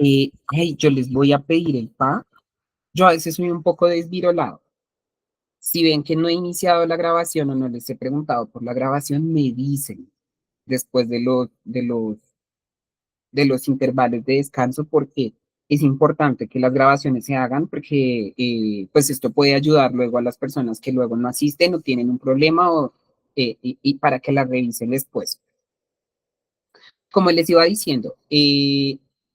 Hey, yo les voy a pedir el PA. Yo a veces soy un poco desvirolado. Si ven que no he iniciado la grabación o no les he preguntado por la grabación, me dicen después de los intervalos de descanso, porque es importante que las grabaciones se hagan, porque pues esto puede ayudar luego a las personas que luego no asisten o tienen un problema y para que las revisen después. Como les iba diciendo,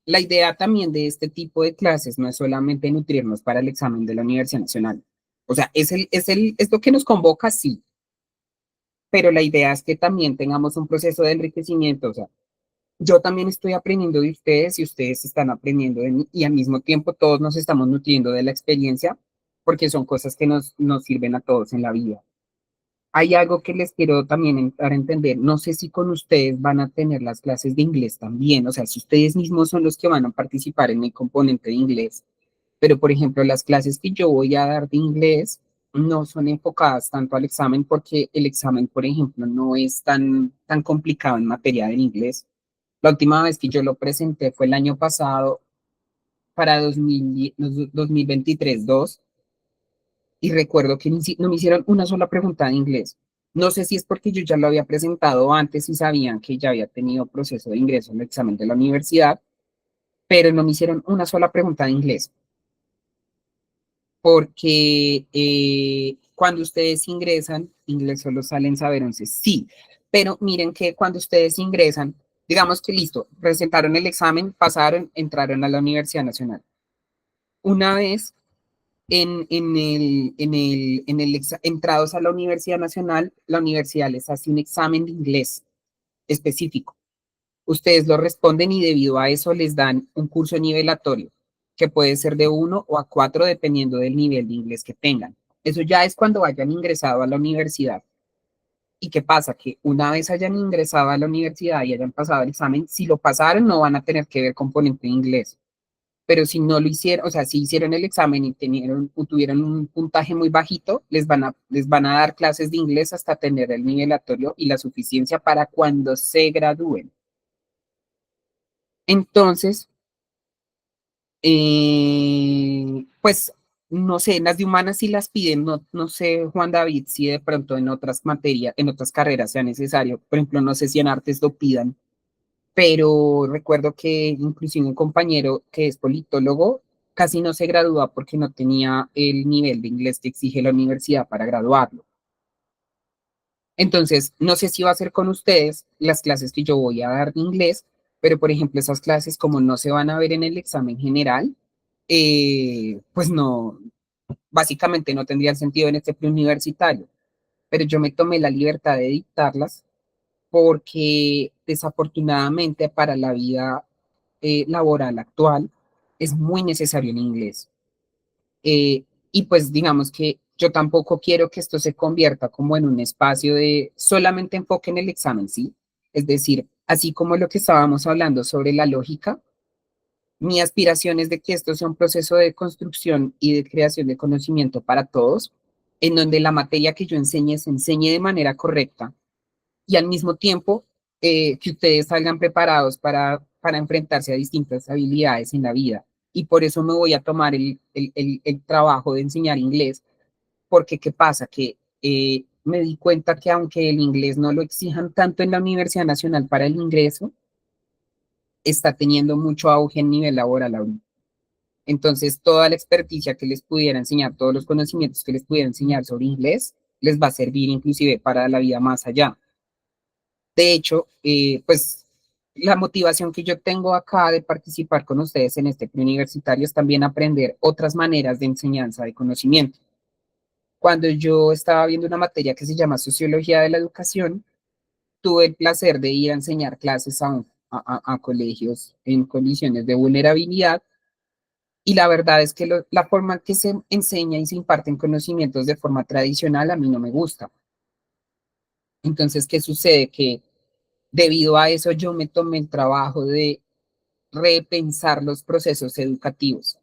la idea también de este tipo de clases no es solamente nutrirnos para el examen de la Universidad Nacional. O sea, es lo que nos convoca, sí, pero la idea es que también tengamos un proceso de enriquecimiento. O sea, yo también estoy aprendiendo de ustedes y ustedes están aprendiendo de mí, y al mismo tiempo todos nos estamos nutriendo de la experiencia, porque son cosas que nos sirven a todos en la vida. Hay algo que les quiero también dar a entender. No sé si con ustedes van a tener las clases de inglés también. O sea, si ustedes mismos son los que van a participar en el componente de inglés. Pero, por ejemplo, las clases que yo voy a dar de inglés no son enfocadas tanto al examen, porque el examen, por ejemplo, no es tan complicado en materia del inglés. La última vez que yo lo presenté fue el año pasado para 2023-2, y recuerdo que no me hicieron una sola pregunta de inglés. No sé si es porque yo ya lo había presentado antes y sabían que ya había tenido proceso de ingreso en el examen de la universidad, pero no me hicieron una sola pregunta de inglés, porque cuando ustedes ingresan, inglés solo salen saber 11, sí, pero miren que cuando ustedes ingresan, digamos que listo, presentaron el examen, pasaron, entraron a la Universidad Nacional. Una vez entrados a la Universidad Nacional, la universidad les hace un examen de inglés específico. Ustedes lo responden y debido a eso les dan un curso nivelatorio, que puede ser de 1 o a 4 dependiendo del nivel de inglés que tengan. Eso ya es cuando hayan ingresado a la universidad. ¿Y qué pasa? Que una vez hayan ingresado a la universidad y hayan pasado el examen, si lo pasaron no van a tener que ver componente de inglés. Pero si no lo hicieron, o sea, si hicieron el examen y tuvieron un puntaje muy bajito, les van a dar clases de inglés hasta tener el nivelatorio y la suficiencia para cuando se gradúen. Entonces, pues, no sé, en las de humanas sí las piden. No sé, Juan David, si de pronto en otras materias, en otras carreras sea necesario. Por ejemplo, no sé si en artes lo pidan, pero recuerdo que inclusive un compañero que es politólogo casi no se gradúa porque no tenía el nivel de inglés que exige la universidad para graduarlo. Entonces, no sé si va a ser con ustedes las clases que yo voy a dar de inglés, pero por ejemplo, esas clases como no se van a ver en el examen general, pues no, básicamente no tendrían sentido en este preuniversitario, pero yo me tomé la libertad de dictarlas porque desafortunadamente para la vida laboral actual es muy necesario el inglés. Y pues digamos que yo tampoco quiero que esto se convierta como en un espacio de solamente enfoque en el examen, ¿sí? Es decir, así como lo que estábamos hablando sobre la lógica, mi aspiración es de que esto sea un proceso de construcción y de creación de conocimiento para todos, en donde la materia que yo enseñe se enseñe de manera correcta y al mismo tiempo que ustedes salgan preparados para enfrentarse a distintas habilidades en la vida. Y por eso me voy a tomar el trabajo de enseñar inglés, porque ¿qué pasa? Que me di cuenta que aunque el inglés no lo exijan tanto en la Universidad Nacional para el ingreso, está teniendo mucho auge en nivel laboral ahorita. Entonces, toda la experticia que les pudiera enseñar, todos los conocimientos que les pudiera enseñar sobre inglés, les va a servir inclusive para la vida más allá. De hecho, pues la motivación que yo tengo acá de participar con ustedes en este preuniversitario es también aprender otras maneras de enseñanza de conocimiento. Cuando yo estaba viendo una materia que se llama Sociología de la Educación, tuve el placer de ir a enseñar clases a colegios en condiciones de vulnerabilidad, y la verdad es que la forma que se enseña y se imparten conocimientos de forma tradicional a mí no me gusta. Entonces, ¿qué sucede? Que debido a eso yo me tomé el trabajo de repensar los procesos educativos.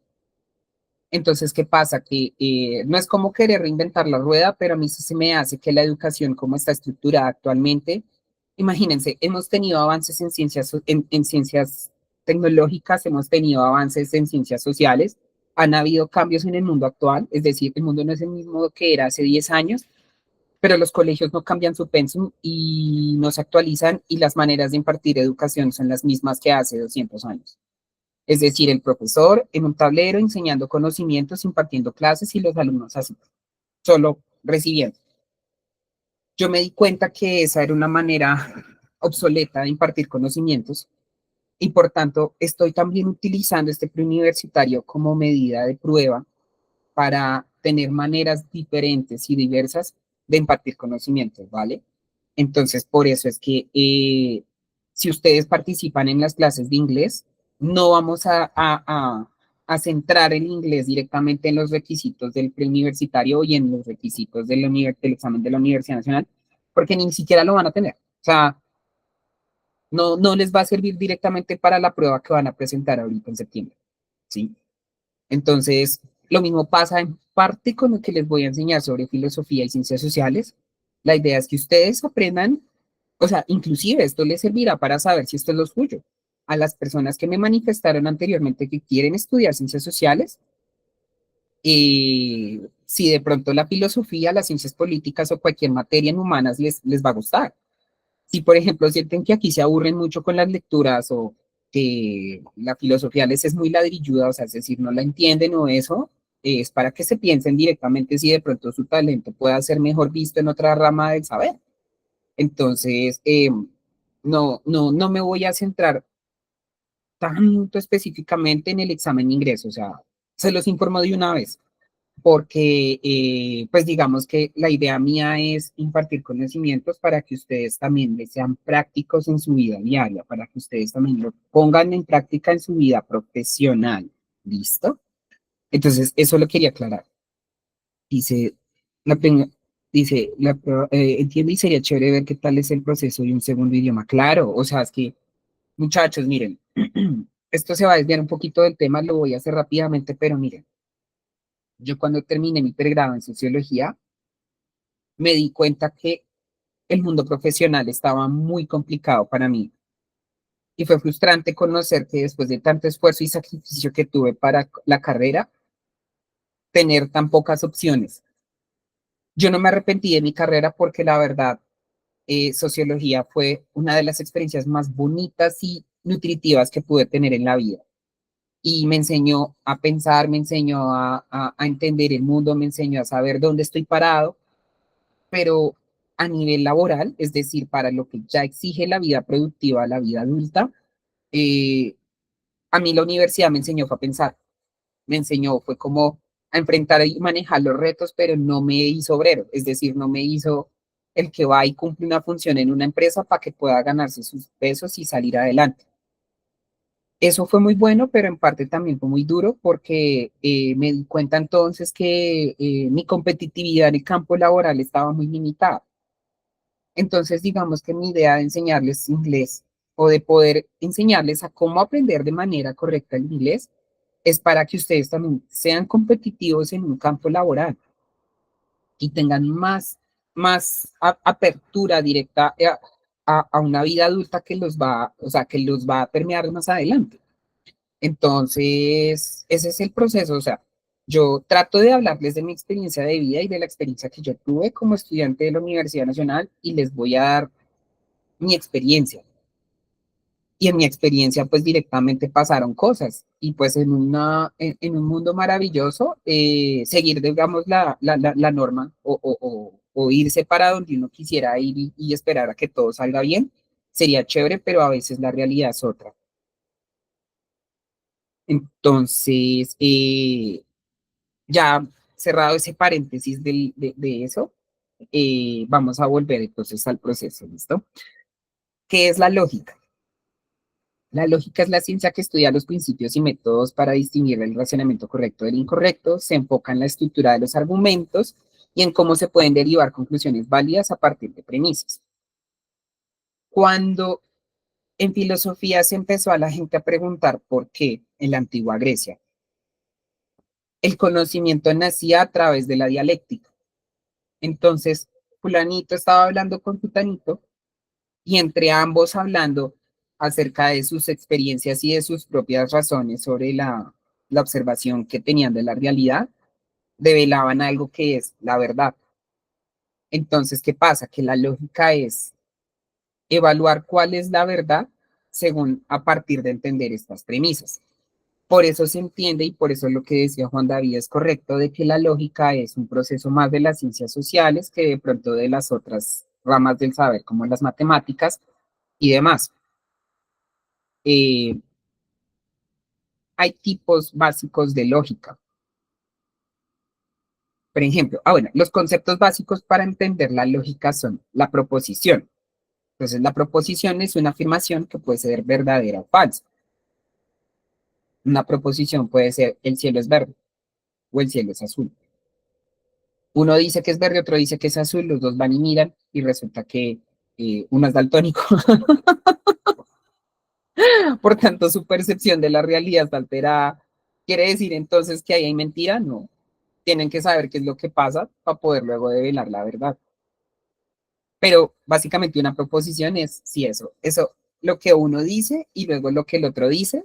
Entonces, ¿qué pasa? Que no es como querer reinventar la rueda, pero a mí sí se me hace que la educación como está estructurada actualmente, imagínense, hemos tenido avances en ciencias tecnológicas, hemos tenido avances en ciencias sociales, han habido cambios en el mundo actual, es decir, el mundo no es el mismo que era hace 10 años, pero los colegios no cambian su pensum y no se actualizan y las maneras de impartir educación son las mismas que hace 200 años. Es decir, el profesor en un tablero enseñando conocimientos, impartiendo clases y los alumnos así, solo recibiendo. Yo me di cuenta que esa era una manera obsoleta de impartir conocimientos y por tanto estoy también utilizando este preuniversitario como medida de prueba para tener maneras diferentes y diversas de impartir conocimientos, ¿vale? Entonces, por eso es que si ustedes participan en las clases de inglés, no vamos a centrar el inglés directamente en los requisitos del preuniversitario y en los requisitos del examen de la Universidad Nacional, porque ni siquiera lo van a tener. O sea, no les va a servir directamente para la prueba que van a presentar ahorita en septiembre, ¿sí? Entonces, lo mismo pasa en parte con lo que les voy a enseñar sobre filosofía y ciencias sociales. La idea es que ustedes aprendan, o sea, inclusive esto les servirá para saber si esto es lo suyo. A las personas que me manifestaron anteriormente que quieren estudiar ciencias sociales, si de pronto la filosofía, las ciencias políticas o cualquier materia en humanas les va a gustar. Si, por ejemplo, sienten que aquí se aburren mucho con las lecturas o que la filosofía les es muy ladrilluda, o sea, es decir, no la entienden o eso, es para que se piensen directamente si de pronto su talento pueda ser mejor visto en otra rama del saber. Entonces, no me voy a centrar tanto específicamente en el examen de ingreso, o sea, se los informo de una vez porque pues digamos que la idea mía es impartir conocimientos para que ustedes también les sean prácticos en su vida diaria, para que ustedes también lo pongan en práctica en su vida profesional. ¿Listo? Entonces, eso lo quería aclarar. Dice, la, dice, entiendo y sería chévere ver qué tal es el proceso de un segundo idioma. Claro, o sea, es que, muchachos, miren, esto se va a desviar un poquito del tema, lo voy a hacer rápidamente, pero miren, yo cuando terminé mi pregrado en sociología, me di cuenta que el mundo profesional estaba muy complicado para mí y fue frustrante conocer que después de tanto esfuerzo y sacrificio que tuve para la carrera, tener tan pocas opciones. Yo no me arrepentí de mi carrera porque la verdad, sociología fue una de las experiencias más bonitas y nutritivas que pude tener en la vida. Y me enseñó a pensar, me enseñó a entender el mundo, me enseñó a saber dónde estoy parado, pero a nivel laboral, es decir, para lo que ya exige la vida productiva, la vida adulta, eh, a mí la universidad me enseñó fue a pensar, me enseñó fue como a enfrentar y manejar los retos, pero no me hizo obrero, es decir, no me hizo el que va y cumple una función en una empresa para que pueda ganarse sus pesos y salir adelante. Eso fue muy bueno, pero en parte también fue muy duro porque me di cuenta entonces que mi competitividad en el campo laboral estaba muy limitada. Entonces, digamos que mi idea de enseñarles inglés o de poder enseñarles a cómo aprender de manera correcta el inglés es para que ustedes también sean competitivos en un campo laboral y tengan más apertura directa a una vida adulta que los va, o sea, que los va a permear más adelante. Entonces, ese es el proceso, o sea, yo trato de hablarles de mi experiencia de vida y de la experiencia que yo tuve como estudiante de la Universidad Nacional y les voy a dar mi experiencia. Y en mi experiencia, pues directamente pasaron cosas. Y pues en un mundo maravilloso, seguir, digamos, la norma o irse para donde uno quisiera ir y esperar a que todo salga bien, sería chévere, pero a veces la realidad es otra. Entonces, ya cerrado ese paréntesis de eso, vamos a volver entonces al proceso, ¿listo? ¿Qué es la lógica? La lógica es la ciencia que estudia los principios y métodos para distinguir el razonamiento correcto del incorrecto, se enfoca en la estructura de los argumentos y en cómo se pueden derivar conclusiones válidas a partir de premisas. Cuando en filosofía se empezó a la gente a preguntar por qué en la antigua Grecia, el conocimiento nacía a través de la dialéctica. Entonces, fulanito estaba hablando con fulanito y entre ambos hablando acerca de sus experiencias y de sus propias razones sobre la observación que tenían de la realidad, develaban algo que es la verdad. Entonces, ¿qué pasa? Que la lógica es evaluar cuál es la verdad según a partir de entender estas premisas. Por eso se entiende y por eso lo que decía Juan David es correcto, de que la lógica es un proceso más de las ciencias sociales que de pronto de las otras ramas del saber, como las matemáticas y demás. Eh, Hay tipos básicos de lógica. Por ejemplo, bueno, los conceptos básicos para entender la lógica son la proposición. Entonces, la proposición es una afirmación que puede ser verdadera o falsa. Una proposición puede ser el cielo es verde o el cielo es azul. Uno dice que es verde, otro dice que es azul, los dos van y miran y resulta que uno es daltónico. Por tanto, su percepción de la realidad está alterada. ¿Quiere decir entonces que ahí hay mentira? No. Tienen que saber qué es lo que pasa para poder luego develar la verdad. Pero básicamente una proposición es, sí, eso, lo que uno dice y luego lo que el otro dice,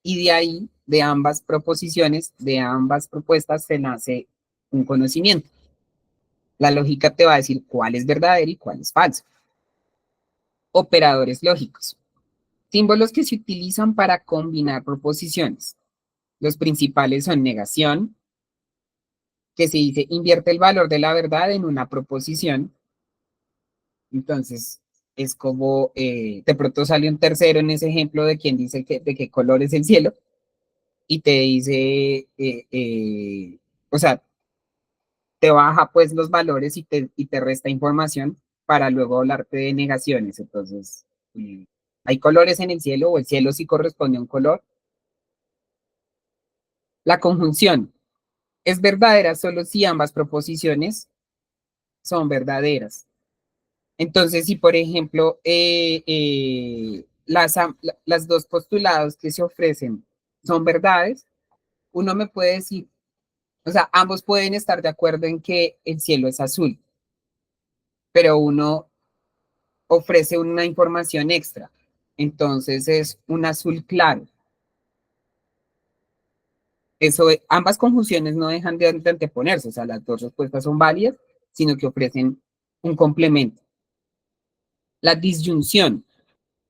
y de ahí, de ambas proposiciones, de ambas propuestas, se nace un conocimiento. La lógica te va a decir cuál es verdadero y cuál es falso. Operadores lógicos. Símbolos que se utilizan para combinar proposiciones. Los principales son negación, que se dice invierte el valor de la verdad en una proposición. Entonces, es como de pronto sale un tercero en ese ejemplo de quien dice que, de qué color es el cielo y te dice, o sea, te baja pues los valores y te resta información para luego hablarte de negaciones. Entonces, hay colores en el cielo o el cielo sí corresponde a un color. La conjunción es verdadera solo si ambas proposiciones son verdaderas. Entonces, si por ejemplo las dos postulados que se ofrecen son verdades, uno me puede decir, o sea, ambos pueden estar de acuerdo en que el cielo es azul, pero uno ofrece una información extra. Entonces es un azul claro. Eso, ambas conjunciones no dejan de anteponerse, o sea, las dos respuestas son válidas, sino que ofrecen un complemento. La disyunción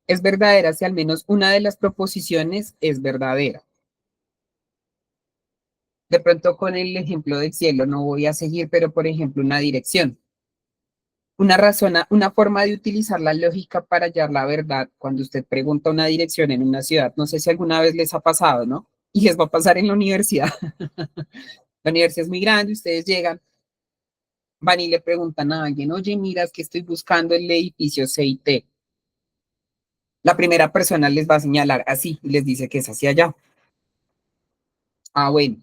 es verdadera si al menos una de las proposiciones es verdadera. De pronto con el ejemplo del cielo no voy a seguir, pero por ejemplo una dirección. Una forma de utilizar la lógica para hallar la verdad cuando usted pregunta una dirección en una ciudad. No sé si alguna vez les ha pasado, ¿no? Y les va a pasar en la universidad. La universidad es muy grande, ustedes llegan, van y le preguntan a alguien, oye, mira, es que estoy buscando el edificio CIT. La primera persona les va a señalar así y les dice que es hacia allá. Ah, bueno,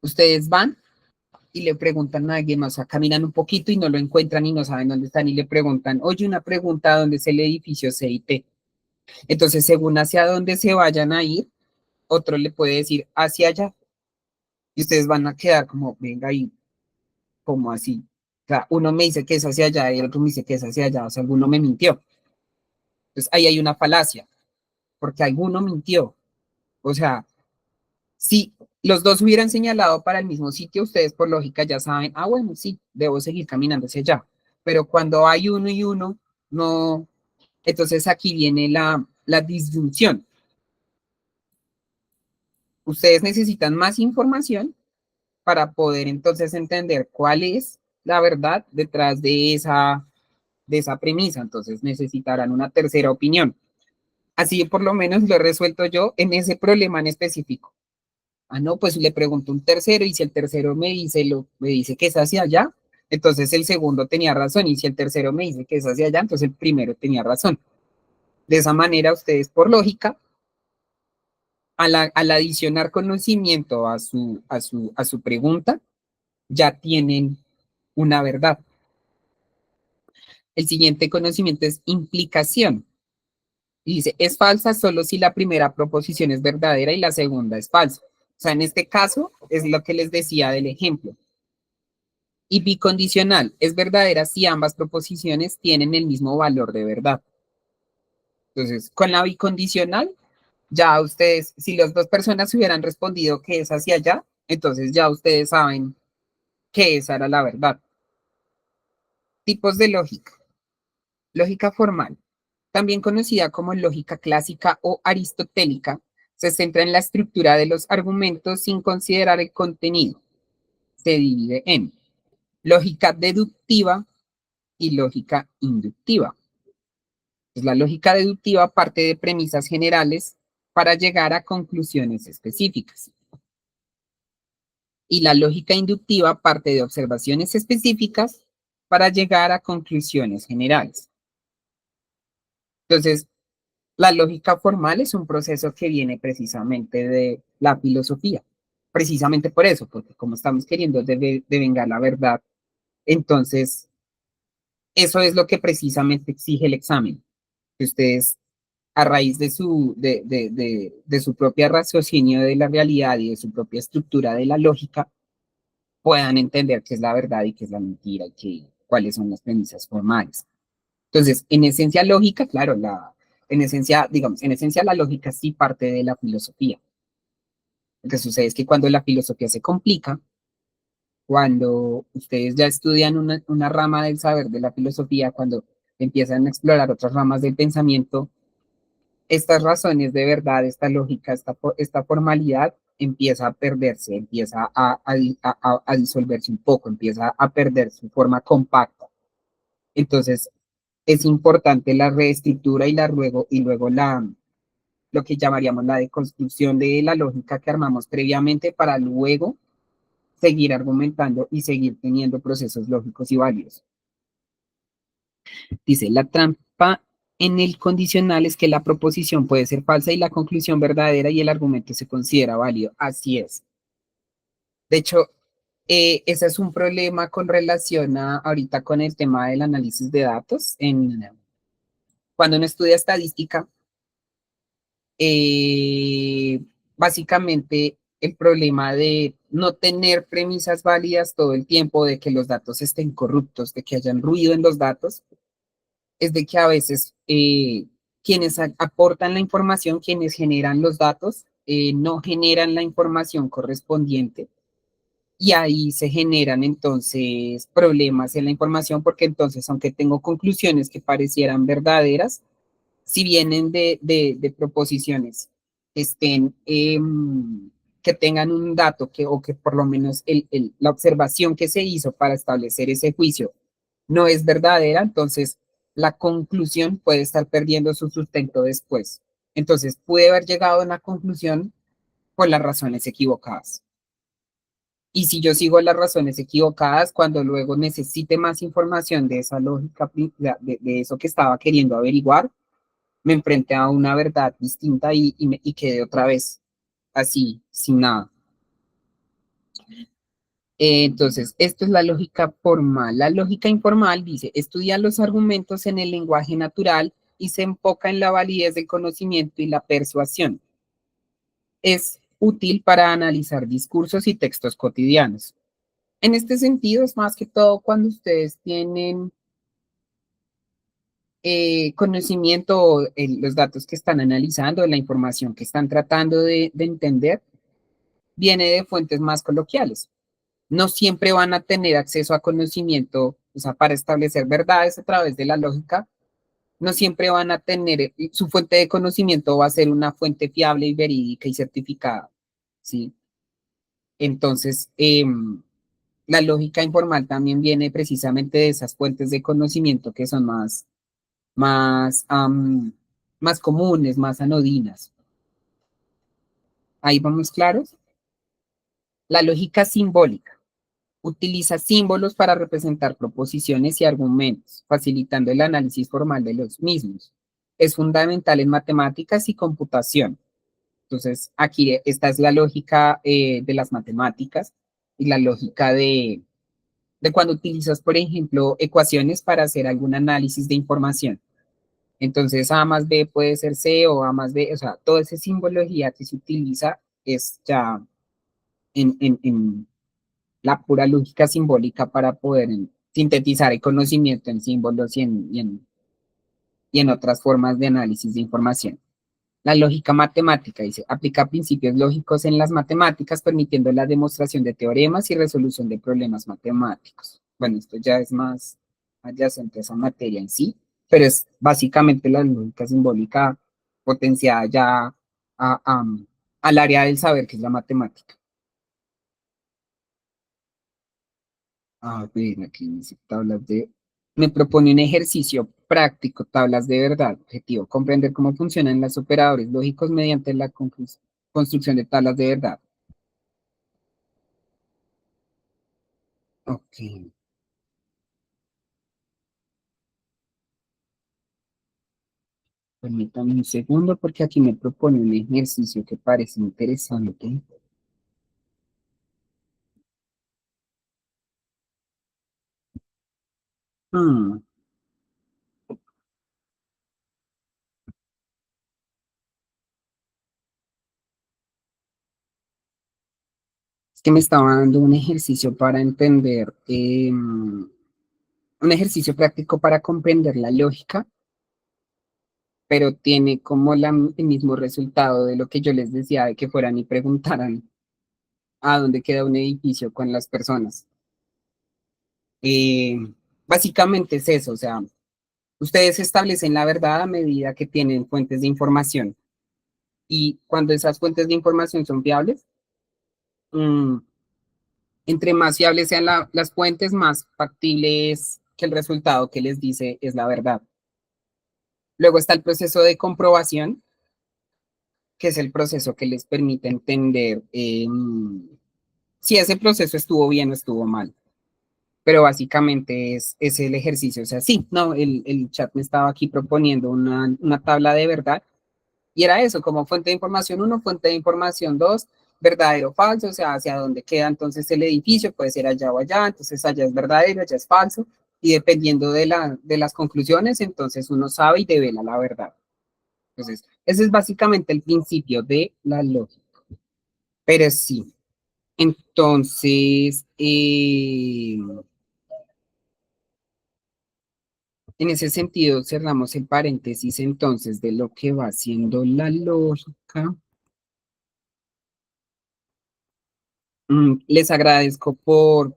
ustedes van y le preguntan a alguien, o sea, caminan un poquito y no lo encuentran y no saben dónde están y le preguntan, oye, una pregunta, ¿dónde es el edificio CIT? Entonces, según hacia dónde se vayan a ir, otro le puede decir hacia allá y ustedes van a quedar como, venga, y como así. O sea, uno me dice que es hacia allá y el otro me dice que es hacia allá, o sea, alguno me mintió. Entonces, ahí hay una falacia, porque alguno mintió. O sea, si los dos hubieran señalado para el mismo sitio, ustedes por lógica ya saben, ah, bueno, sí, debo seguir caminando hacia allá. Pero cuando hay uno y uno, no. Entonces aquí viene la disyunción. Ustedes necesitan más información para poder entonces entender cuál es la verdad detrás de esa premisa. Entonces necesitarán una tercera opinión. Así por lo menos lo he resuelto yo en ese problema en específico. Ah, no, pues le pregunto a un tercero y si el tercero me dice que es hacia allá, entonces el segundo tenía razón y si el tercero me dice que es hacia allá, entonces el primero tenía razón. De esa manera ustedes por lógica, al adicionar conocimiento a su pregunta, ya tienen una verdad. El siguiente conocimiento es implicación. Y dice, es falsa solo si la primera proposición es verdadera y la segunda es falsa. O sea, en este caso es lo que les decía del ejemplo. Y bicondicional es verdadera si ambas proposiciones tienen el mismo valor de verdad. Entonces, con la bicondicional, ya ustedes, si las dos personas hubieran respondido que es hacia allá, entonces ya ustedes saben que esa era la verdad. Tipos de lógica. Lógica formal, también conocida como lógica clásica o aristotélica, se centra en la estructura de los argumentos sin considerar el contenido. Se divide en lógica deductiva y lógica inductiva. Pues la lógica deductiva parte de premisas generales para llegar a conclusiones específicas. Y la lógica inductiva parte de observaciones específicas para llegar a conclusiones generales. Entonces, la lógica formal es un proceso que viene precisamente de la filosofía. Precisamente por eso, porque como estamos queriendo devengar la verdad, entonces eso es lo que precisamente exige el examen. Que ustedes, a raíz de su propia raciocinio de la realidad y de su propia estructura de la lógica, puedan entender qué es la verdad y qué es la mentira y cuáles son las premisas formales. Entonces, en esencia lógica, claro, en esencia, digamos, en esencia la lógica sí parte de la filosofía. Lo que sucede es que cuando la filosofía se complica, cuando ustedes ya estudian una rama del saber de la filosofía, cuando empiezan a explorar otras ramas del pensamiento, estas razones de verdad, esta lógica, esta formalidad empieza a perderse, empieza a disolverse un poco, empieza a perder su forma compacta. Entonces, es importante la reestructura y luego lo que llamaríamos la deconstrucción de la lógica que armamos previamente para luego seguir argumentando y seguir teniendo procesos lógicos y válidos. Dice, la trampa en el condicional es que la proposición puede ser falsa y la conclusión verdadera y el argumento se considera válido. Así es. De hecho, ese es un problema con relación a ahorita con el tema del análisis de datos. Cuando uno estudia estadística, eh, básicamente el problema de no tener premisas válidas todo el tiempo, de que los datos estén corruptos, de que hayan ruido en los datos, es de que a veces quienes aportan la información, quienes generan los datos, no generan la información correspondiente y ahí se generan entonces problemas en la información porque entonces, aunque tengo conclusiones que parecieran verdaderas, si vienen de proposiciones, estén, que tengan un dato o que por lo menos la observación que se hizo para establecer ese juicio no es verdadera, entonces la conclusión puede estar perdiendo su sustento después. Entonces puede haber llegado a una conclusión por las razones equivocadas. Y si yo sigo las razones equivocadas, cuando luego necesite más información de esa lógica, de eso que estaba queriendo averiguar, me enfrenté a una verdad distinta y quedé otra vez así, sin nada. Entonces, esto es la lógica formal. La lógica informal dice, estudia los argumentos en el lenguaje natural y se enfoca en la validez del conocimiento y la persuasión. Es útil para analizar discursos y textos cotidianos. En este sentido, es más que todo cuando ustedes tienen conocimiento, los datos que están analizando, la información que están tratando de entender, viene de fuentes más coloquiales. No siempre van a tener acceso a conocimiento, o sea, para establecer verdades a través de la lógica, no siempre van a tener, su fuente de conocimiento va a ser una fuente fiable y verídica y certificada, ¿sí? Entonces, la lógica informal también viene precisamente de esas fuentes de conocimiento que son más, más comunes, más anodinas. Ahí vamos claros. La lógica simbólica. Utiliza símbolos para representar proposiciones y argumentos, facilitando el análisis formal de los mismos. Es fundamental en matemáticas y computación. Entonces, aquí esta es la lógica de las matemáticas y la lógica de cuando utilizas, por ejemplo, ecuaciones para hacer algún análisis de información. Entonces, A más B puede ser C o A más B, o sea, toda esa simbología que se utiliza es ya en la pura lógica simbólica para poder sintetizar el conocimiento en símbolos y y en otras formas de análisis de información. La lógica matemática dice, aplica principios lógicos en las matemáticas, permitiendo la demostración de teoremas y resolución de problemas matemáticos. Bueno, esto ya es más adyacente a esa materia en sí, pero es básicamente la lógica simbólica potenciada ya al área del saber, que es la matemática. A ver, aquí dice tablas de... Me propone un ejercicio práctico, tablas de verdad, objetivo, comprender cómo funcionan los operadores lógicos mediante la construcción de tablas de verdad. Ok, permítame un segundo porque aquí me propone un ejercicio que parece interesante. Hmm, es que me estaba dando un ejercicio para entender, un ejercicio práctico para comprender la lógica, pero tiene como el mismo resultado de lo que yo les decía, de que fueran y preguntaran a dónde queda un edificio con las personas. Eh, Básicamente es eso, o sea, ustedes establecen la verdad a medida que tienen fuentes de información y cuando esas fuentes de información son fiables, mm, entre más fiables sean las fuentes, más factible es que el resultado que les dice es la verdad. Luego está el proceso de comprobación, que es el proceso que les permite entender si ese proceso estuvo bien o estuvo mal. Pero básicamente es el ejercicio. O sea, sí, no, el chat me estaba aquí proponiendo una tabla de verdad y era eso, como fuente de información uno, fuente de información 2, verdadero o falso, o sea, hacia dónde queda entonces el edificio, puede ser allá o allá, entonces allá es verdadero, allá es falso, y dependiendo de las conclusiones, entonces uno sabe y devela la verdad. Entonces, ese es básicamente el principio de la lógica. Pero sí, entonces, en ese sentido, cerramos el paréntesis entonces de lo que va siendo la lógica. Les agradezco por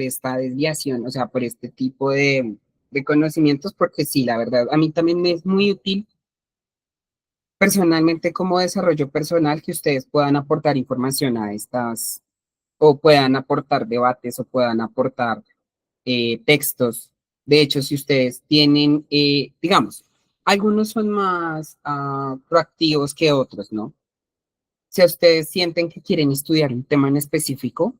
esta desviación, o sea, por este tipo de conocimientos, porque sí, la verdad, a mí también me es muy útil personalmente como desarrollo personal que ustedes puedan aportar información a estas, o puedan aportar debates, o puedan aportar textos. De hecho, si ustedes tienen, digamos, algunos son más proactivos que otros, ¿no? Si ustedes sienten que quieren estudiar un tema en específico,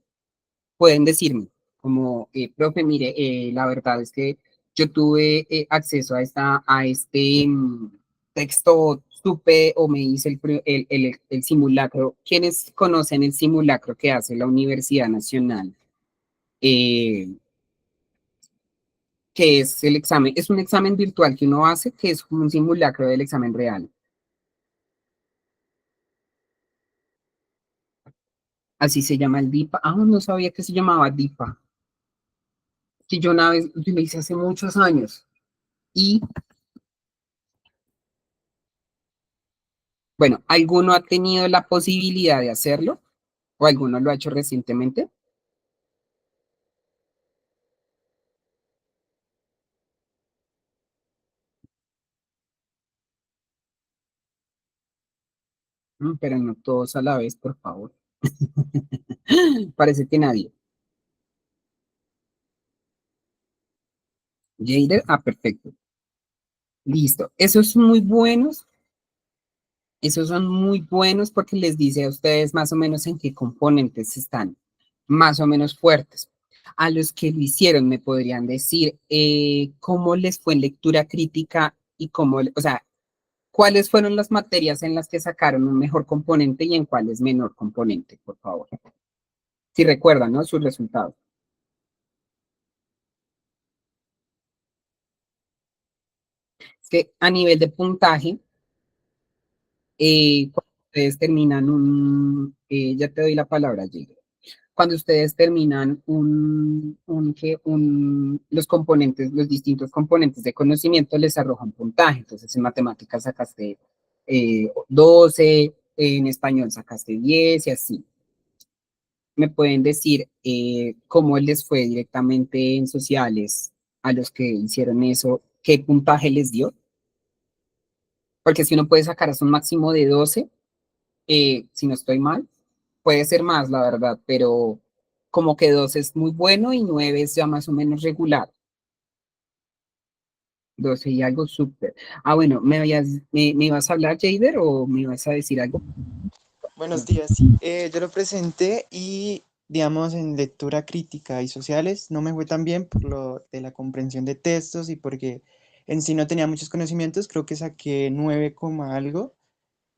pueden decirme, como, profe, mire, la verdad es que yo tuve acceso a este texto, supe o me hice el simulacro. ¿Quiénes conocen el simulacro que hace la Universidad Nacional? Eh, que es el examen, es un examen virtual que uno hace, que es como un simulacro del examen real. Así se llama el DIPA. Ah, no sabía que se llamaba DIPA. Que yo una vez, yo lo hice hace muchos años. Y bueno, ¿alguno ha tenido la posibilidad de hacerlo? ¿O alguno lo ha hecho recientemente? Pero no todos a la vez, por favor. Parece que nadie. Jader, ah, perfecto. Listo. Esos son muy buenos porque les dice a ustedes más o menos en qué componentes están, más o menos fuertes. A los que lo hicieron me podrían decir cómo les fue en lectura crítica y cómo, o sea, cuáles fueron las materias en las que sacaron un mejor componente y en cuáles menor componente, por favor. Si recuerdan, ¿no? Sus resultados. Es que a nivel de puntaje, cuando ustedes terminan ya te doy la palabra, Jay. cuando ustedes terminan los componentes, los distintos componentes de conocimiento les arrojan puntaje. Entonces, en matemáticas sacaste 12, en español sacaste 10 y así. ¿Me pueden decir cómo les fue directamente en sociales a los que hicieron eso? ¿Qué puntaje les dio? Porque si uno puede sacar hasta un máximo de 12, si no estoy mal, puede ser más, la verdad, pero como que 2 es muy bueno y 9 es ya más o menos regular. 12 y algo súper. Ah, bueno, ¿me ibas a hablar, Jader, o me ibas a decir algo? Buenos días, sí. Yo lo presenté y, digamos, en lectura crítica y sociales no me fue tan bien por lo de la comprensión de textos y porque en sí no tenía muchos conocimientos. Creo que saqué 9, algo.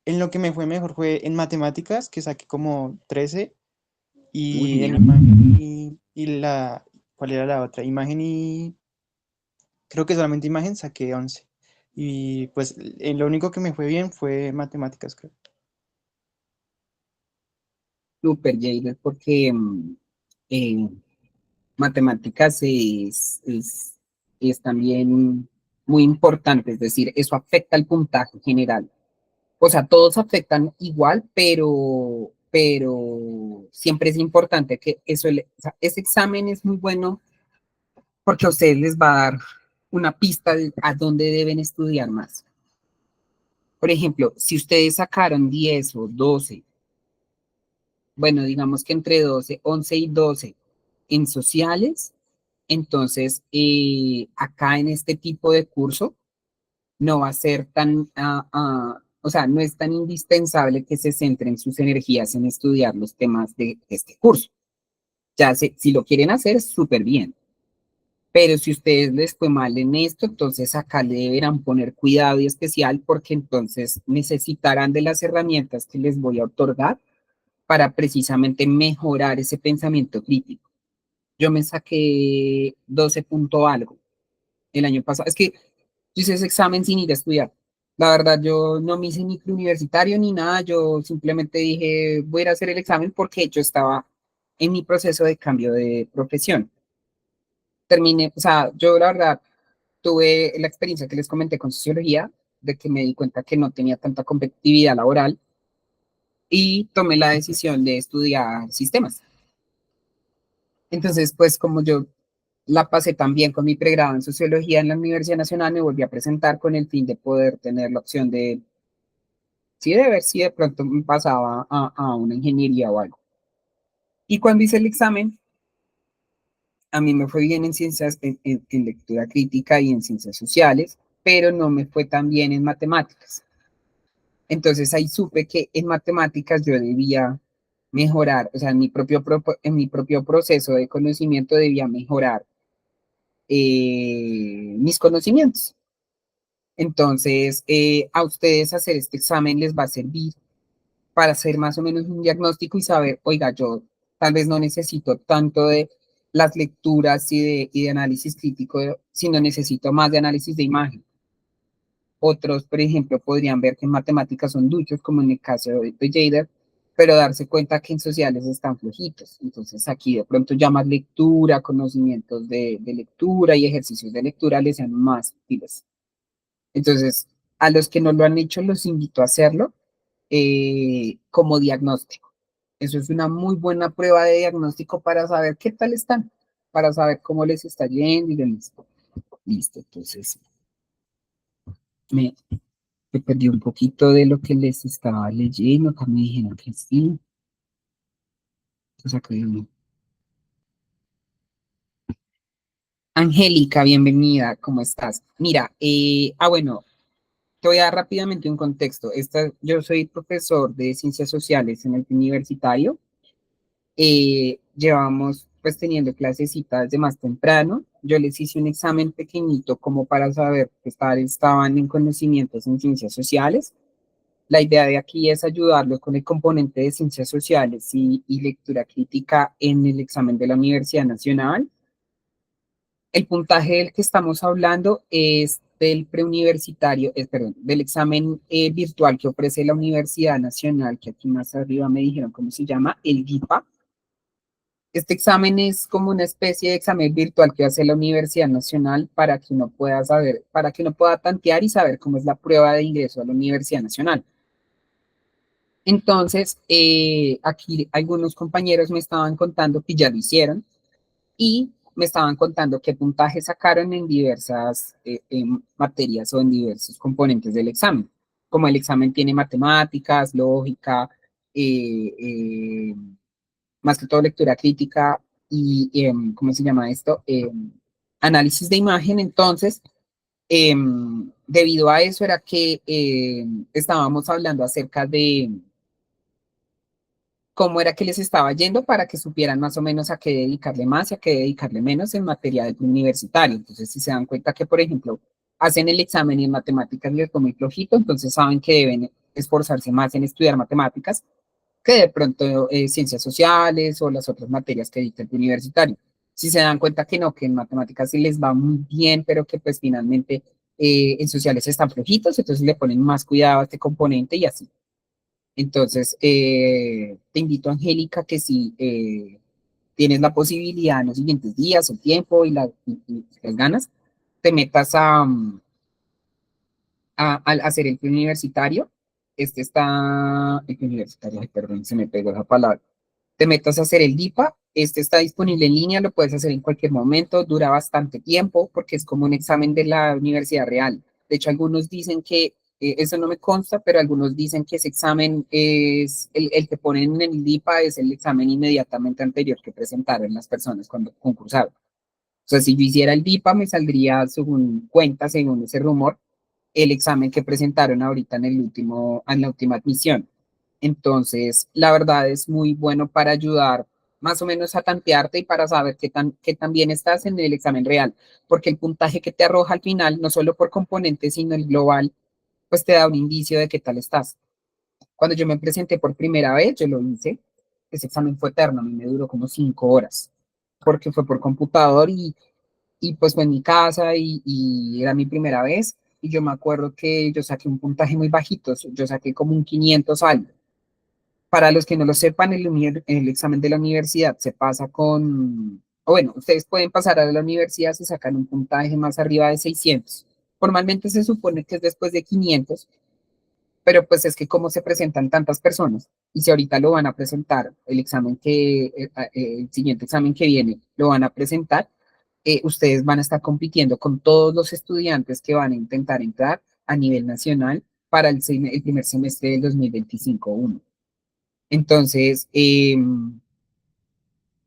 En lo que me fue mejor fue en matemáticas, que saqué como 13, Muy y en bien. imagen ¿cuál era la otra? Imagen y, creo que solamente imagen saqué 11. Y pues lo único que me fue bien fue matemáticas, creo. Súper, Jader, porque eh, matemáticas es también muy importante, es decir, eso afecta el puntaje general. O sea, todos afectan igual, pero siempre es importante que eso, o sea, ese examen es muy bueno porque a ustedes les va a dar una pista de a dónde deben estudiar más. Por ejemplo, si ustedes sacaron 10 o 12, bueno, digamos que entre 12, 11 y 12 en sociales, entonces acá en este tipo de curso no va a ser tan, o sea, no es tan indispensable que se centren sus energías en estudiar los temas de este curso. Ya si lo quieren hacer, súper bien. Pero si ustedes les fue mal en esto, entonces acá le deberán poner cuidado y especial porque entonces necesitarán de las herramientas que les voy a otorgar para precisamente mejorar ese pensamiento crítico. Yo me saqué 12 punto algo el año pasado. Es que yo hice ese examen sin ir a estudiar. La verdad, yo no me hice ni preuniversitario ni nada. Yo simplemente dije, voy a ir a hacer el examen porque yo estaba en mi proceso de cambio de profesión. Terminé, o sea, yo la verdad tuve la experiencia que les comenté con sociología, de que me di cuenta que no tenía tanta competitividad laboral y tomé la decisión de estudiar sistemas. Entonces, pues como yo la pasé también con mi pregrado en sociología en la Universidad Nacional, me volví a presentar con el fin de poder tener la opción de, sí, de ver si de pronto me pasaba a una ingeniería o algo. Y cuando hice el examen, a mí me fue bien en ciencias, en lectura crítica y en ciencias sociales, pero no me fue tan bien en matemáticas. Entonces ahí supe que en matemáticas yo debía mejorar, o sea, en mi propio proceso de conocimiento debía mejorar mis conocimientos. Entonces, a ustedes hacer este examen les va a servir para hacer más o menos un diagnóstico y saber, oiga, yo tal vez no necesito tanto de las lecturas y de análisis crítico, sino necesito más de análisis de imagen. Otros, por ejemplo, podrían ver que en matemáticas son duchos, como en el caso de Jader, pero darse cuenta que en sociales están flojitos. Entonces, aquí de pronto ya más lectura, conocimientos de lectura y ejercicios de lectura les sean más útiles. Entonces, a los que no lo han hecho, los invito a hacerlo como diagnóstico. Eso es una muy buena prueba de diagnóstico para saber qué tal están, para saber cómo les está yendo y demás. Listo, entonces me, me perdí un poquito de lo que les estaba leyendo. Acá me dijeron que sí. Entonces, acá Angélica, bienvenida, ¿cómo estás? Mira, bueno, te voy a dar rápidamente un contexto. Yo soy profesor de ciencias sociales en el universitario. Llevamos pues teniendo clasecitas desde más temprano. Yo les hice un examen pequeñito como para saber que estaban en conocimientos en ciencias sociales. La idea de aquí es ayudarlos con el componente de ciencias sociales y lectura crítica en el examen de la Universidad Nacional. El puntaje del que estamos hablando es del preuniversitario, perdón, del examen virtual que ofrece la Universidad Nacional, que aquí más arriba me dijeron cómo se llama, el GIPA. Este examen es como una especie de examen virtual que hace la Universidad Nacional para que uno pueda saber, para que uno pueda tantear y saber cómo es la prueba de ingreso a la Universidad Nacional. Entonces, aquí algunos compañeros me estaban contando que ya lo hicieron y me estaban contando qué puntaje sacaron en diversas materias o en diversos componentes del examen. Como el examen tiene matemáticas, lógica, eh, eh, más que todo lectura crítica y, ¿cómo se llama esto? Análisis de imagen. Entonces, debido a eso era que estábamos hablando acerca de cómo era que les estaba yendo para que supieran más o menos a qué dedicarle más y a qué dedicarle menos en materia del universitario. Entonces, si se dan cuenta que, por ejemplo, hacen el examen y en matemáticas les toma muy flojito, entonces saben que deben esforzarse más en estudiar matemáticas que de pronto ciencias sociales o las otras materias que dicta el universitario. Si se dan cuenta que no, que en matemáticas sí les va muy bien, pero que pues finalmente en sociales están flojitos, entonces le ponen más cuidado a este componente y así. Entonces, te invito, Angélica, que si tienes la posibilidad en los siguientes días, el tiempo y las ganas, te metas a hacer el preuniversitario. Este está, el preuniversitario, ay, perdón, se me pegó la palabra. Te metas a hacer el DIPA. Este está disponible en línea, lo puedes hacer en cualquier momento, dura bastante tiempo porque es como un examen de la Universidad Real. De hecho, algunos dicen que, eso no me consta, pero algunos dicen que ese examen es el que ponen en el DIPA, es el examen inmediatamente anterior que presentaron las personas cuando concursaron. O sea, si yo hiciera el DIPA, me saldría, según cuenta, según ese rumor, el examen que presentaron ahorita en la última admisión. Entonces, la verdad es muy bueno para ayudar más o menos a tantearte y para saber qué tan bien estás en el examen real, porque el puntaje que te arroja al final, no solo por componentes, sino el global, pues te da un indicio de qué tal estás. Cuando yo me presenté por primera vez, yo lo hice, ese examen fue eterno, a mí me duró como 5 horas, porque fue por computador y pues fue en mi casa y era mi primera vez. Y yo me acuerdo que yo saqué un puntaje muy bajito, yo saqué como un 500 algo. Para los que no lo sepan, el examen de la universidad se pasa con, o bueno, ustedes pueden pasar a la universidad si sacan un puntaje más arriba de 600. Formalmente se supone que es después de 500, pero pues es que como se presentan tantas personas y si ahorita lo van a presentar, el siguiente examen que viene lo van a presentar, ustedes van a estar compitiendo con todos los estudiantes que van a intentar entrar a nivel nacional para el primer semestre del 2025-1. Entonces,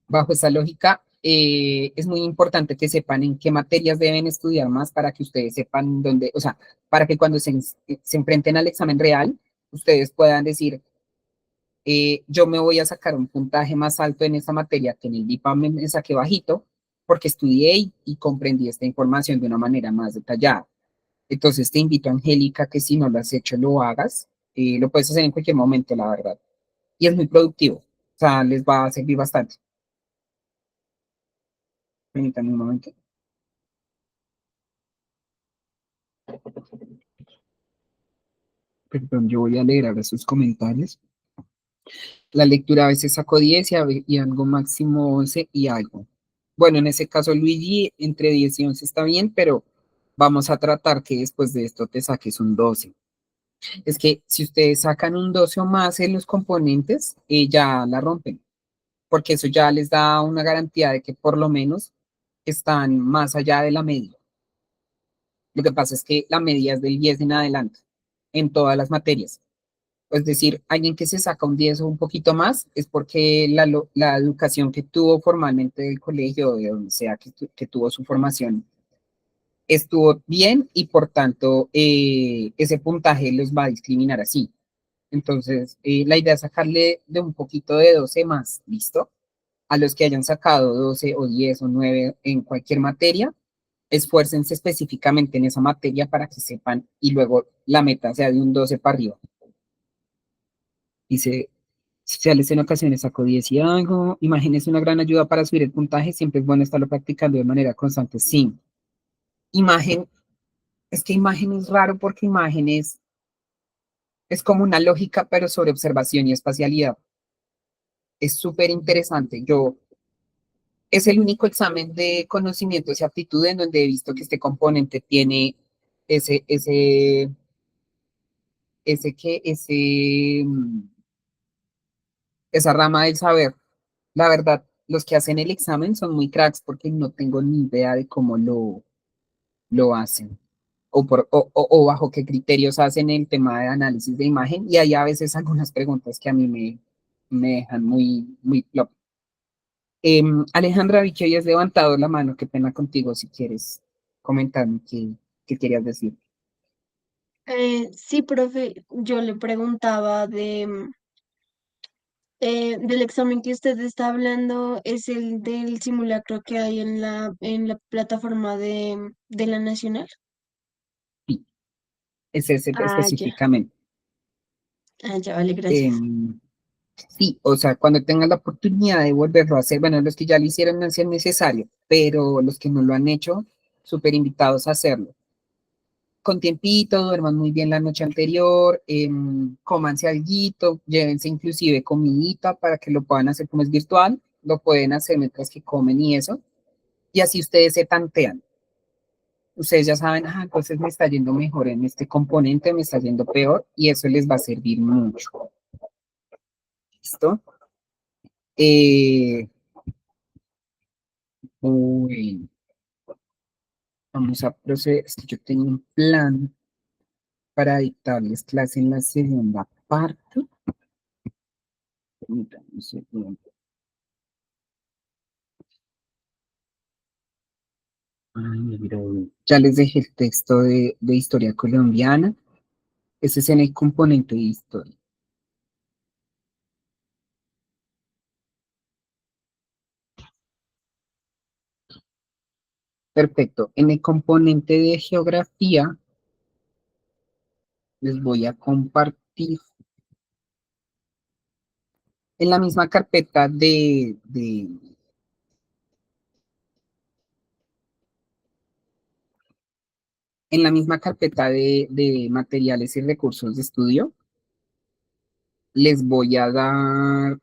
bajo esa lógica, es muy importante que sepan en qué materias deben estudiar más para que ustedes sepan dónde, o sea, para que cuando se enfrenten al examen real, ustedes puedan decir, yo me voy a sacar un puntaje más alto en esta materia que en el DIPAM me saqué bajito, porque estudié y comprendí esta información de una manera más detallada. Entonces te invito, Angélica, que si no lo has hecho, lo hagas. Lo puedes hacer en cualquier momento, la verdad. Y es muy productivo. O sea, les va a servir bastante. Permítanme un momento. Perdón, yo voy a leer ahora sus comentarios. La lectura a veces sacó 10 y algo máximo 11 y algo. Bueno, en ese caso, Luigi, entre 10 y 11 está bien, pero vamos a tratar que después de esto te saques un 12. Es que si ustedes sacan un 12 o más en los componentes, ya la rompen, porque eso ya les da una garantía de que por lo menos están más allá de la media. Lo que pasa es que la media es del 10 en adelante, en todas las materias. Es decir, alguien que se saca un 10 o un poquito más es porque la educación que tuvo formalmente del colegio, o de donde sea que tuvo su formación, estuvo bien y por tanto ese puntaje los va a discriminar así. Entonces, la idea es sacarle de un poquito de 12 más, ¿listo? A los que hayan sacado 12 o 10 o 9 en cualquier materia, esfuércense específicamente en esa materia para que sepan y luego la meta sea de un 12 para arriba. Dice, sociales en ocasiones sacó 10 y algo. Imagen es una gran ayuda para subir el puntaje. Siempre es bueno estarlo practicando de manera constante. Sí. Imagen, es que imagen es raro porque imagen es como una lógica, pero sobre observación y espacialidad. Es súper interesante. Es el único examen de conocimientos y aptitud en donde he visto que este componente tiene ese, ese, ese, esa rama del saber. La verdad, los que hacen el examen son muy cracks porque no tengo ni idea de cómo lo hacen o bajo qué criterios hacen el tema de análisis de imagen. Y hay a veces algunas preguntas que a mí me dejan muy plop. Alejandra, vi que habías levantado la mano. Qué pena contigo si quieres comentarme qué querías decir. Sí, profe, yo le preguntaba del examen que usted está hablando, ¿es el del simulacro que hay en la plataforma de la Nacional? Sí, es ese Ah, ya, específicamente. ya, vale, gracias. Em, sí, o sea, cuando tengas la oportunidad de volverlo a hacer, bueno, los que ya lo hicieron no es necesario, pero los que no lo han hecho, súper invitados a hacerlo. Con tiempito, duerman muy bien la noche anterior, cómanse alguito, llévense inclusive comidita para que lo puedan hacer como es virtual, lo pueden hacer mientras que comen y eso, y así ustedes se tantean. Ustedes ya saben, entonces me está yendo mejor en este componente, me está yendo peor, y eso les va a servir mucho. ¿Listo? Eh, bueno, vamos a proceder. Es que yo tenía un plan para dictarles clase en la segunda parte. Permítanme un segundo. Ay, mira, ya les dejé el texto de historia colombiana. Ese es en el componente de historia. Perfecto. En el componente de geografía les voy a compartir en la misma carpeta en la misma carpeta de materiales y recursos de estudio. Les voy a dar,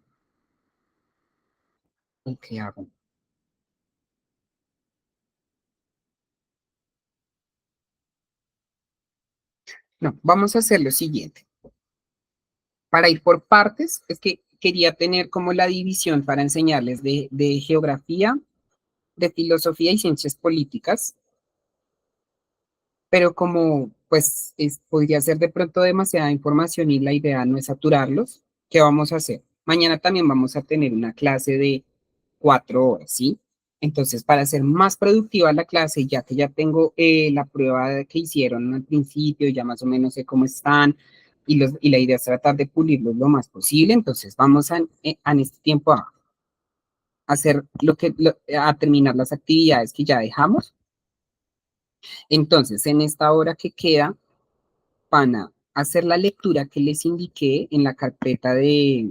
¿qué hago? No, vamos a hacer lo siguiente. Para ir por partes, es que quería tener como la división para enseñarles de geografía, de filosofía y ciencias políticas, pero como pues podría ser de pronto demasiada información y la idea no es saturarlos, ¿qué vamos a hacer? Mañana también vamos a tener una clase de 4 horas, ¿sí? Entonces, para ser más productiva la clase, ya que ya tengo la prueba que hicieron al principio, ya más o menos sé cómo están y la idea es tratar de pulirlos lo más posible, entonces vamos en este tiempo a hacer a terminar las actividades que ya dejamos. Entonces, en esta hora que queda, van a hacer la lectura que les indiqué en la carpeta de...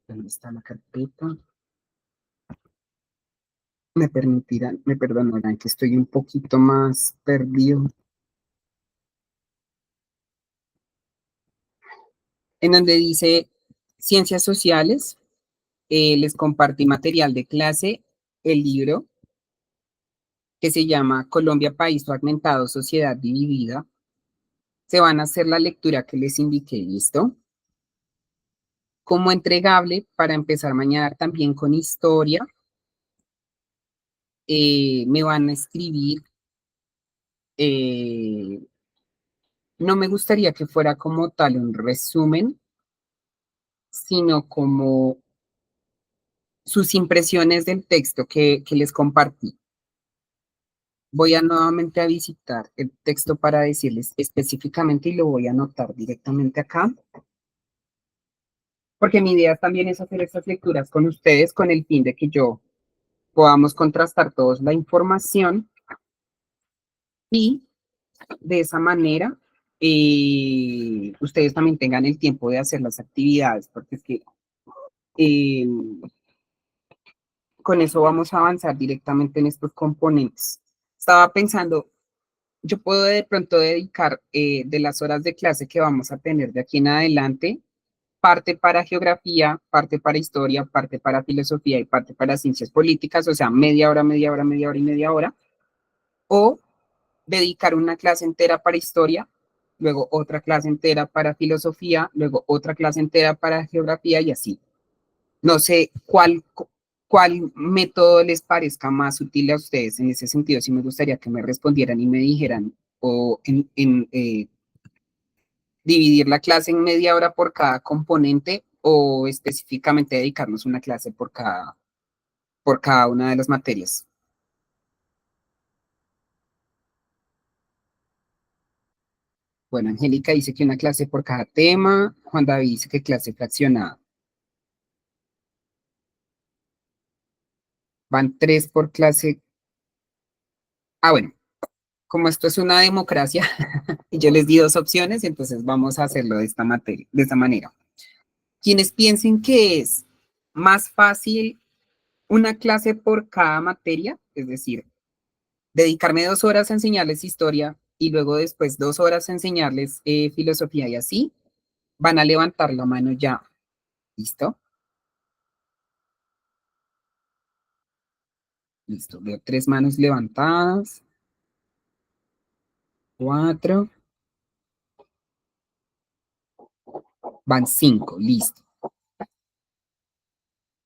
¿Dónde está la carpeta? Me perdonarán que estoy un poquito más perdido. En donde dice Ciencias Sociales, les compartí material de clase, el libro que se llama Colombia, País Fragmentado, Sociedad Dividida. Se van a hacer la lectura que les indiqué, ¿listo? Como entregable, para empezar mañana también con historia, me van a escribir, eh, no me gustaría que fuera como tal un resumen, sino como sus impresiones del texto que les compartí. Voy a nuevamente a visitar el texto para decirles específicamente y lo voy a anotar directamente acá, porque mi idea también es hacer estas lecturas con ustedes con el fin de que yo podamos contrastar todos la información y de esa manera ustedes también tengan el tiempo de hacer las actividades, porque es que eh, con eso vamos a avanzar directamente en estos componentes. Estaba pensando, yo puedo de pronto dedicar de las horas de clase que vamos a tener de aquí en adelante, parte para geografía, parte para historia, parte para filosofía y parte para ciencias políticas, o sea, media hora, media hora, media hora y media hora, o dedicar una clase entera para historia, luego otra clase entera para filosofía, luego otra clase entera para geografía y así. No sé cuál método les parezca más útil a ustedes en ese sentido. Sí me gustaría que me respondieran y me dijeran o dividir la clase en media hora por cada componente o específicamente dedicarnos una clase por cada una de las materias. Bueno, Angélica dice que una clase por cada tema, Juan David dice que clase fraccionada. Van tres por clase. Ah, bueno, como esto es una democracia y yo les di dos opciones, entonces vamos a hacerlo de esta materia, de esta manera. Quienes piensen que es más fácil una clase por cada materia, es decir, dedicarme 2 horas a enseñarles historia y luego después 2 horas a enseñarles filosofía y así, van a levantar la mano ya. ¿Listo? Listo. Veo 3 manos levantadas. 4. Van 5. Listo.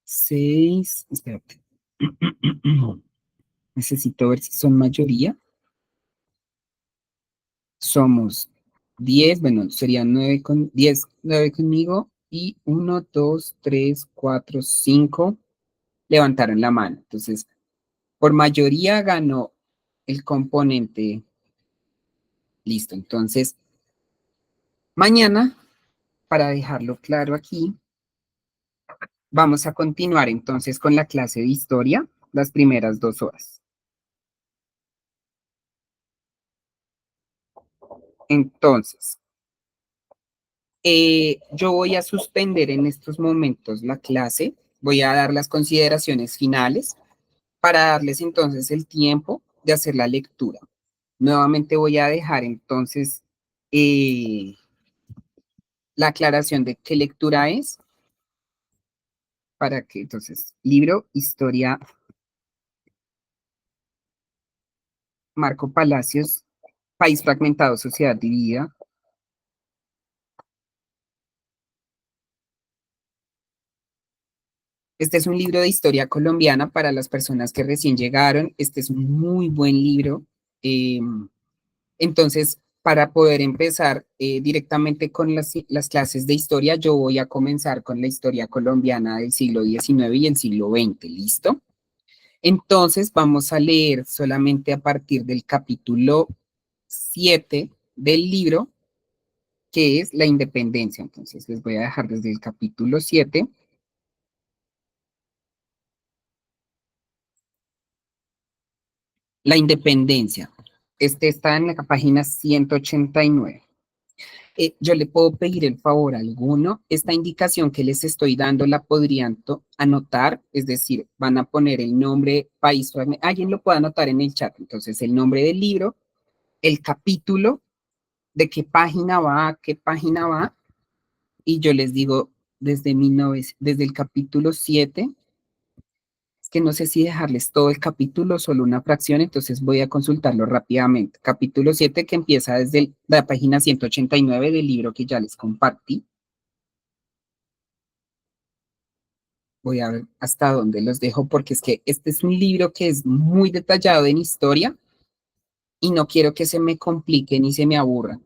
6. Espérate. Necesito ver si son mayoría. Somos 10. Bueno, serían 9 con 10, 9 conmigo. Y 1, 2, 3, 4, 5 levantaron la mano. Entonces, por mayoría ganó el componente. Listo. Entonces, mañana, para dejarlo claro aquí, vamos a continuar entonces con la clase de historia, las primeras 2 horas. Entonces, yo voy a suspender en estos momentos la clase, voy a dar las consideraciones finales para darles entonces el tiempo de hacer la lectura. Nuevamente voy a dejar entonces eh, la aclaración de qué lectura es, para que entonces, libro, historia, Marco Palacios, País fragmentado, sociedad dividida. Este es un libro de historia colombiana para las personas que recién llegaron. Este es un muy buen libro. Eh, entonces, para poder empezar directamente con las clases de historia, yo voy a comenzar con la historia colombiana del siglo XIX y el siglo XX. ¿Listo? Entonces, vamos a leer solamente a partir del capítulo 7 del libro, que es la independencia. Entonces, les voy a dejar desde el capítulo 7. La independencia. Este está en la página 189. Yo le puedo pedir el favor a alguno. Esta indicación que les estoy dando la podrían anotar, es decir, van a poner el nombre, país, alguien lo puede anotar en el chat. Entonces, el nombre del libro, el capítulo, de qué página va, a qué página va, y yo les digo desde el capítulo 7. Es que no sé si dejarles todo el capítulo o solo una fracción, entonces voy a consultarlo rápidamente. Capítulo 7 que empieza desde la página 189 del libro que ya les compartí. Voy a ver hasta dónde los dejo porque es que este es un libro que es muy detallado en historia y no quiero que se me complique ni se me aburra.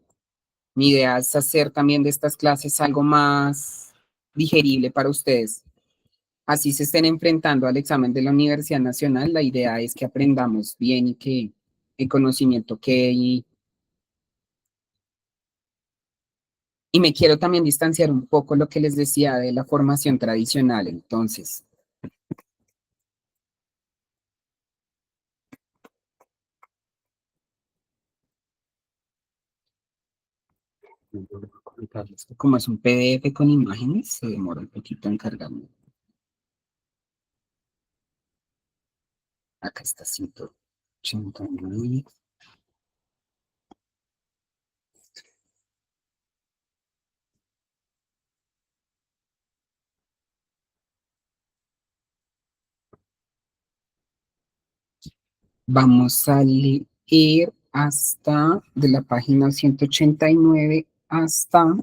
Mi idea es hacer también de estas clases algo más digerible para ustedes. Así se estén enfrentando al examen de la Universidad Nacional, la idea es que aprendamos bien y que el conocimiento quede y me quiero también distanciar un poco lo que les decía de la formación tradicional. Entonces, como es un PDF con imágenes, se demora un poquito en cargarme. Acá está 189. Vamos a leer hasta de la página 189 hasta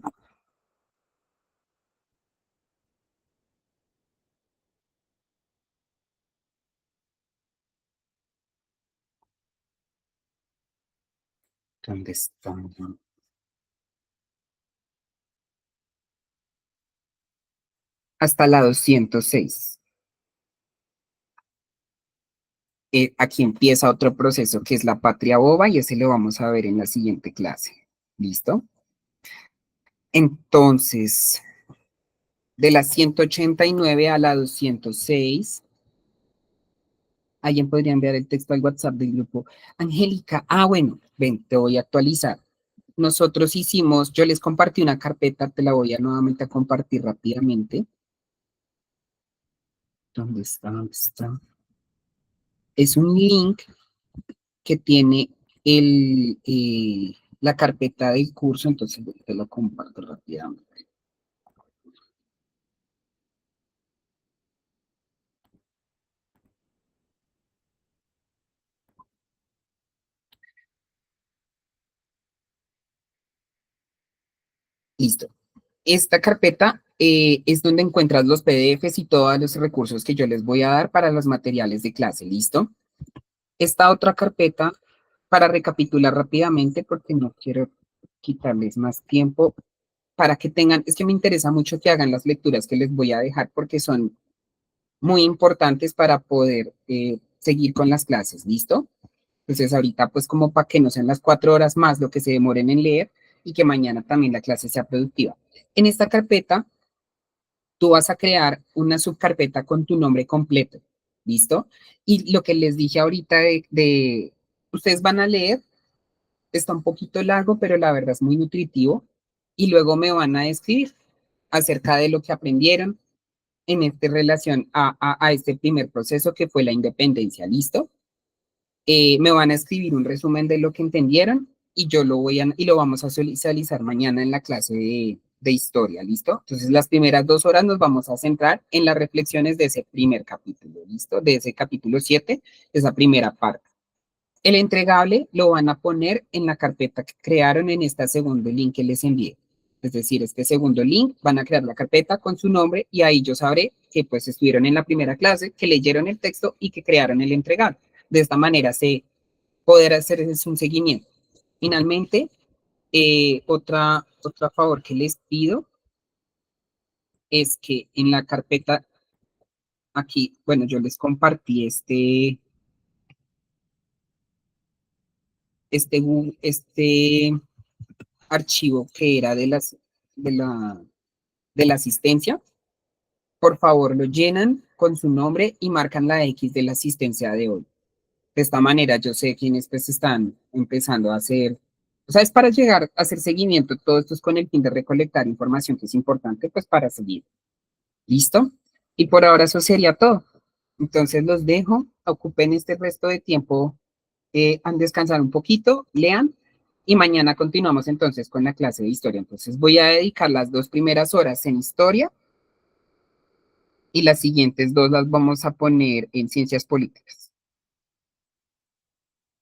¿dónde está? Hasta la 206. Aquí empieza otro proceso que es la patria boba y ese lo vamos a ver en la siguiente clase. ¿Listo? Entonces, de la 189 a la 206, alguien podría enviar el texto al WhatsApp del grupo. Angélica, bueno, ven, te voy a actualizar. Nosotros hicimos, yo les compartí una carpeta, te la voy a nuevamente a compartir rápidamente. ¿Dónde está? ¿Dónde está? Es un link que tiene la carpeta del curso, entonces te lo comparto rápidamente. Listo. Esta carpeta es donde encuentras los PDFs y todos los recursos que yo les voy a dar para los materiales de clase. ¿Listo? Esta otra carpeta, para recapitular rápidamente, porque no quiero quitarles más tiempo, para que tengan, es que me interesa mucho que hagan las lecturas que les voy a dejar porque son muy importantes para poder seguir con las clases, ¿listo? Entonces ahorita pues como para que no sean las 4 horas más lo que se demoren en leer y que mañana también la clase sea productiva. En esta carpeta tú vas a crear una subcarpeta con tu nombre completo, ¿listo? Y lo que les dije ahorita ustedes van a leer, está un poquito largo, pero la verdad es muy nutritivo y luego me van a escribir acerca de lo que aprendieron en relación a este primer proceso que fue la independencia, ¿listo? Me van a escribir un resumen de lo que entendieron y yo y lo vamos a socializar mañana en la clase de historia, ¿listo? Entonces, las primeras 2 horas nos vamos a centrar en las reflexiones de ese primer capítulo, ¿listo? De ese capítulo 7, esa primera parte. El entregable lo van a poner en la carpeta que crearon en este segundo link que les envié. Es decir, este segundo link van a crear la carpeta con su nombre y ahí yo sabré que pues estuvieron en la primera clase, que leyeron el texto y que crearon el entregable. De esta manera se poder hacer un seguimiento. Finalmente, otra favor que les pido es que en la carpeta aquí, bueno, yo les compartí este archivo que era de la, de la asistencia. Por favor, lo llenan con su nombre y marcan la X de la asistencia de hoy. De esta manera yo sé quiénes pues están empezando a hacer, o sea, es para llegar a hacer seguimiento. Todo esto es con el fin de recolectar información que es importante pues para seguir. ¿Listo? Y por ahora eso sería todo. Entonces los dejo, ocupen este resto de tiempo, a descansar un poquito, lean y mañana continuamos entonces con la clase de historia. Entonces voy a dedicar las 2 primeras horas en historia y las siguientes 2 las vamos a poner en ciencias políticas.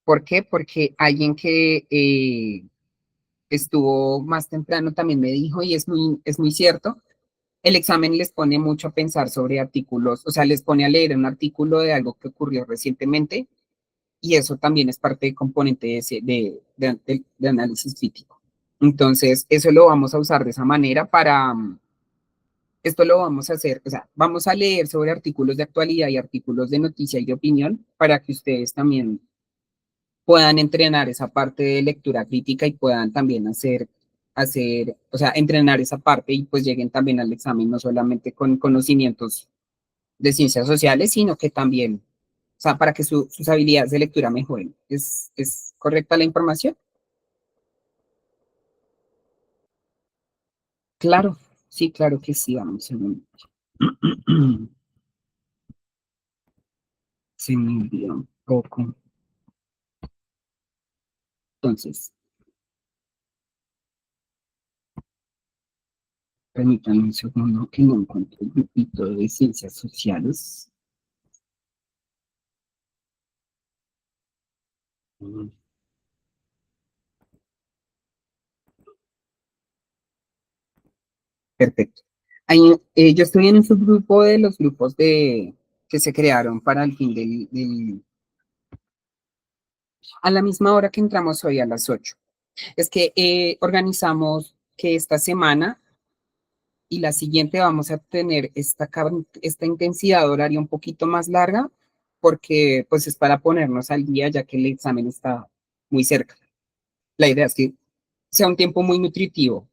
¿Por qué? Porque alguien que estuvo más temprano también me dijo, y es muy cierto, el examen les pone mucho a pensar sobre artículos, o sea, les pone a leer un artículo de algo que ocurrió recientemente, y eso también es parte del componente de análisis crítico. Entonces, eso lo vamos a usar de esa manera esto lo vamos a hacer, o sea, vamos a leer sobre artículos de actualidad y artículos de noticia y de opinión para que ustedes también puedan entrenar esa parte de lectura crítica y puedan también o sea, entrenar esa parte y pues lleguen también al examen no solamente con conocimientos de ciencias sociales, sino que también, o sea, para que sus habilidades de lectura mejoren. ¿Es correcta la información? Claro, sí, claro que sí, vamos a ver. Se me olvidó un poco. Entonces, permítanme un segundo que no encuentro el grupito de ciencias sociales. Mm, perfecto. Ahí, yo estoy en un subgrupo de los grupos que se crearon para el fin a la misma hora que entramos hoy a las 8. Es que organizamos que esta semana y la siguiente vamos a tener esta intensidad horaria un poquito más larga porque pues es para ponernos al día ya que el examen está muy cerca. La idea es que sea un tiempo muy nutritivo.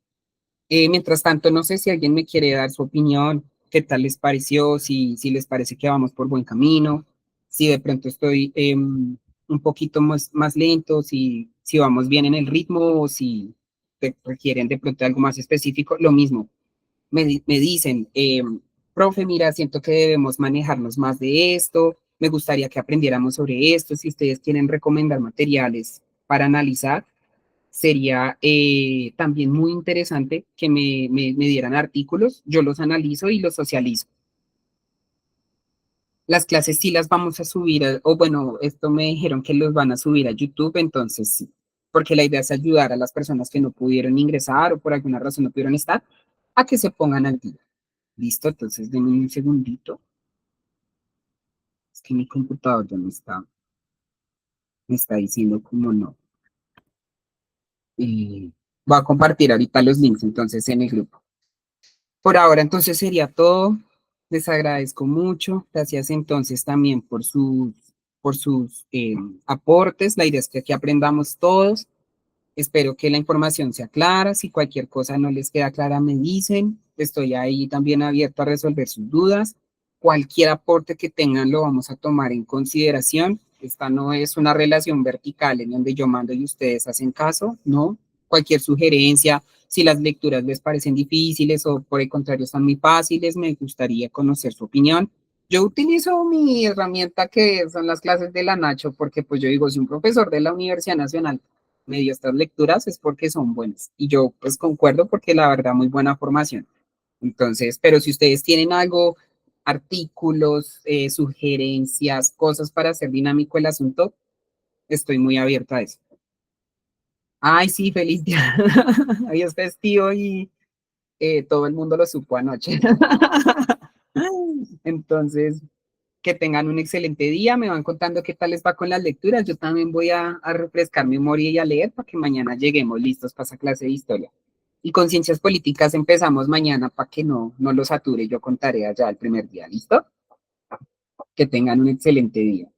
Mientras tanto, no sé si alguien me quiere dar su opinión, qué tal les pareció, si les parece que vamos por buen camino, si de pronto estoy un poquito más lento, si vamos bien en el ritmo o si requieren de pronto algo más específico, lo mismo. Me dicen, profe, mira, siento que debemos manejarnos más de esto, me gustaría que aprendiéramos sobre esto, si ustedes quieren recomendar materiales para analizar sería también muy interesante que me dieran artículos, yo los analizo y los socializo. Las clases sí las vamos a subir, o bueno, esto me dijeron que los van a subir a YouTube, entonces sí, porque la idea es ayudar a las personas que no pudieron ingresar o por alguna razón no pudieron estar, a que se pongan al día. Listo, entonces denme un segundito, es que mi computador ya me está diciendo como no. Y voy a compartir ahorita los links entonces en el grupo. Por ahora, entonces sería todo. Les agradezco mucho. Gracias entonces también por sus aportes. La idea es que aquí aprendamos todos. Espero que la información sea clara. Si cualquier cosa no les queda clara, me dicen. Estoy ahí también abierto a resolver sus dudas. Cualquier aporte que tengan lo vamos a tomar en consideración. Esta no es una relación vertical en donde yo mando y ustedes hacen caso, no. Cualquier sugerencia, si las lecturas les parecen difíciles o por el contrario están muy fáciles, me gustaría conocer su opinión. Yo utilizo mi herramienta que son las clases de la Nacho, porque pues yo digo, si un profesor de la Universidad Nacional me dio estas lecturas es porque son buenas. Y yo pues concuerdo porque la verdad muy buena formación. Entonces, pero si ustedes tienen algo, artículos, sugerencias, cosas para hacer dinámico el asunto, estoy muy abierta a eso. Ay, sí, feliz día. Hoy es festivo y todo el mundo lo supo anoche. Entonces, que tengan un excelente día. Me van contando qué tal les va con las lecturas. Yo también voy a refrescar memoria y a leer para que mañana lleguemos listos para esa clase de historia. Y con ciencias políticas empezamos mañana para que no lo sature yo con tareas ya el primer día. ¿Listo? Que tengan un excelente día.